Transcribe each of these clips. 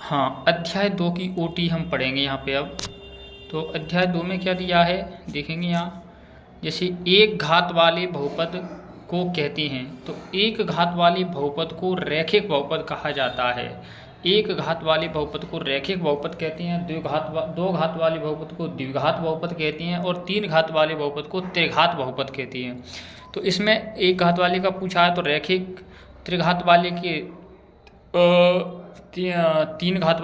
हाँ, अध्याय 2 की ओटी हम पढ़ेंगे यहाँ पे अब। तो अध्याय 2 में क्या दिया है देखेंगे यहाँ। जैसे एक घात वाले बहुपद को कहते हैं, तो एक घात वाले बहुपद को रैखिक बहुपद कहा जाता है। एक घात वाले बहुपद को रैखिक बहुपद कहते हैं, दो घात वाले बहुपद को द्विघात बहुपद कहते हैं, और तीन घात वाले बहुपद को त्रिघात बहुपद कहते हैं। तो इसमें एक घात वाले का पूछा है तो रैखिक, त्रिघात वाले के तीन घात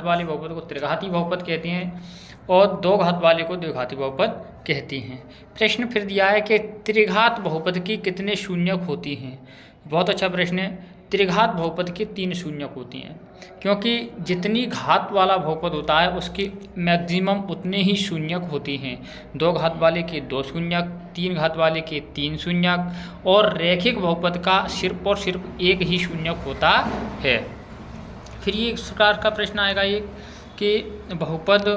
वाले बहुपद को त्रिघाती बहुपद कहते हैं, और दो घात वाले को द्विघाती बहुपद कहते हैं। प्रश्न फिर दिया है कि त्रिघात बहुपद की कितने शून्यक होती हैं। बहुत अच्छा प्रश्न है। त्रिघात बहुपद के 3 शून्यक होती हैं, क्योंकि जितनी घात वाला बहुपद होता है उसकी मैक्सिमम उतने ही शून्यक होती हैं। दो घात वाले के 2 शून्यक, तीन घात वाले के 3 शून्यक, और रैखिक बहुपद का सिर्फ और सिर्फ एक ही शून्यक होता है। फिर ये इस प्रकार का प्रश्न आएगा एक कि बहुपद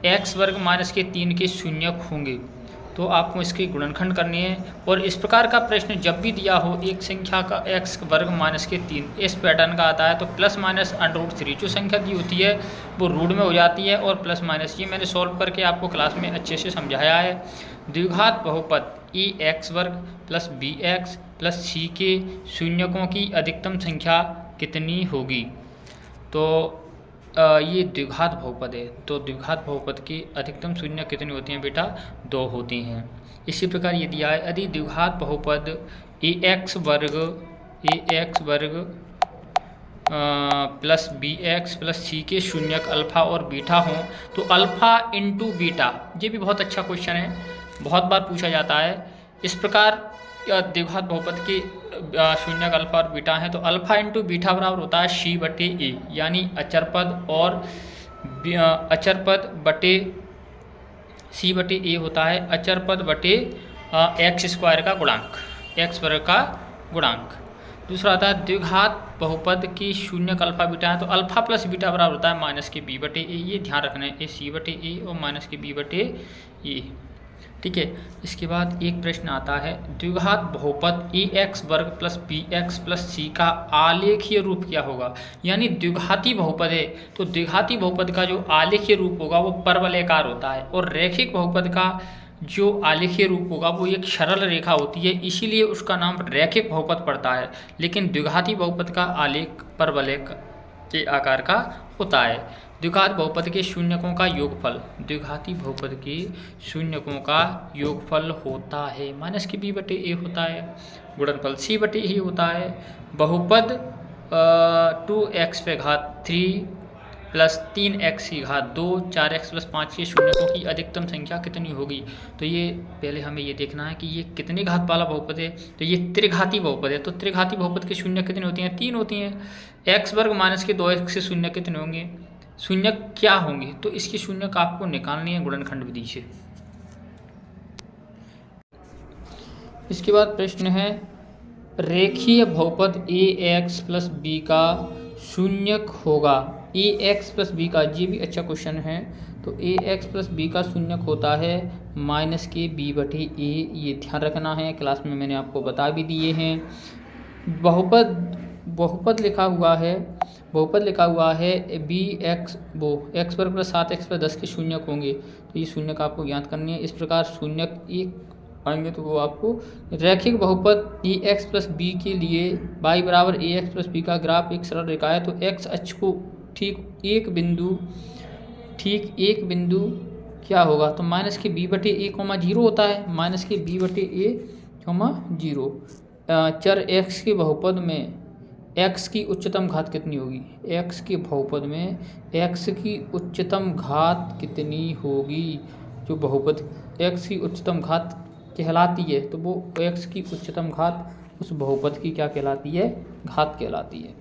x वर्ग माइनस के 3 के शून्यक होंगे, तो आपको इसके गुणनखंड करने हैं। और इस प्रकार का प्रश्न जब भी दिया हो एक संख्या का x वर्ग माइनस के 3 इस पैटर्न का आता है, तो प्लस माइनस √3 जो संख्या दी होती है वो रूट में हो जाती है, और प्लस माइनस ये मैंने सॉल्व करके आपको क्लास में अच्छे से समझाया है। द्विघात बहुपद ax वर्ग प्लस bx प्लस c के शून्यकों की अधिकतम संख्या कितनी होगी। तो ये द्विघात बहुपद है, तो द्विघात बहुपद की अधिकतम शून्य कितनी होती हैं बेटा, 2 होती हैं। इसी प्रकार ये दिया है यदि द्विघात बहुपद ax वर्ग प्लस bx प्लस c के शून्यक अल्फ़ा और बीटा हों, तो अल्फ़ा इंटू बीटा, ये भी बहुत अच्छा क्वेश्चन है, बहुत बार पूछा जाता है। इस प्रकार द्विघात बहुपद के शून्यक अल्फ़ा और बीटा हैं, तो अल्फ़ा इंटू बीटा बराबर होता है c बटे a, यानी अचर पद और अचर पद बटे c बटे a होता है अचर पद बटे x स्क्वायर का गुणांक, x वर्ग का गुणांक। दूसरा आता है द्विघात बहुपद की शून्यक अल्फ़ा बीटा है, तो अल्फ़ा प्लस बीटा बराबर होता है माइनस के b बटे a, ये ध्यान रखना है, a c बटे a और माइनस के b बटे a, ठीक है। इसके बाद एक प्रश्न आता है द्विघात बहुपद ax वर्ग प्लस bx प्लस c का आलेखीय रूप क्या होगा। यानी द्विघाती बहुपद है तो द्विघाती बहुपद का जो आलेखीय रूप होगा वो परवलयाकार होता है, और रैखिक बहुपद का जो आलेखीय रूप होगा वो एक सरल रेखा होती है, इसीलिए उसका नाम रैखिक बहुपद पड़ता है। लेकिन द्विघाती बहुपद का आलेख परवलय के आकार का होता है। द्विघात बहुपद के शून्यकों का योगफल, द्विघाती बहुपद के शून्यकों का योगफल होता है माइनस के b बटे a होता है, गुणनफल c बटे a होता है। बहुपद 2x पे घात 3 प्लस 3x की घात 2 4x प्लस 5 के शून्यकों की अधिकतम संख्या कितनी होगी। तो ये पहले हमें ये देखना है कि ये कितने घात वाला बहुपद है, तो ये त्रिघाती बहुपद है। तो त्रिघाती बहुपद के शून्य कितने होती हैं, 3 होती हैं। x वर्ग माइनस के 2x के शून्य कितने होंगे, शून्य क्या होंगे, तो इसके शून्य का आपको निकालनी है गुणनखंड विधि से। इसके बाद प्रश्न है रेखीय बहुपद ax प्लस b का शून्यक होगा। ax प्लस b का, ये भी अच्छा क्वेश्चन है। तो ax प्लस b का शून्यक होता है माइनस के b बटे a, ये ध्यान रखना है, क्लास में मैंने आपको बता भी दिए हैं। बहुपद लिखा हुआ है bx वो x वर्ग प्लस 7x प्लस 10 के शून्यक होंगे, तो ये शून्यक आपको ज्ञात करनी है। इस प्रकार शून्यक एक आएंगे तो वो आपको रैखिक बहुपद ax प्लस b के लिए y बराबर ax प्लस b का ग्राफ एक सरल रेखा है, तो x अक्ष को ठीक एक बिंदु क्या होगा, तो माइनस के b बटे a कोमा 0 होता है, माइनस के b बटे a कोमा 0। चर x के बहुपद में x की उच्चतम घात कितनी होगी, x के बहुपद में x की उच्चतम घात कितनी होगी। जो बहुपद x की उच्चतम घात कहलाती है, तो वो x की उच्चतम घात उस बहुपद की क्या कहलाती है, घात कहलाती है।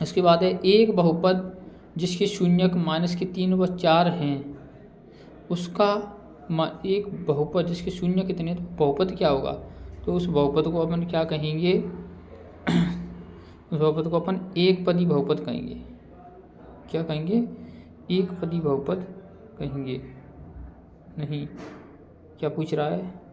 इसके बाद है एक बहुपद जिसके शून्यक माइनस के 3 व 4 हैं, उसका एक बहुपद जिसके शून्य कितने, तो बहुपद क्या होगा, तो उस बहुपद को अपन क्या कहेंगे, उस बहुपद को अपन एक पदी बहुपद कहेंगे। क्या कहेंगे, एक पदी बहुपद कहेंगे। नहीं, क्या पूछ रहा है।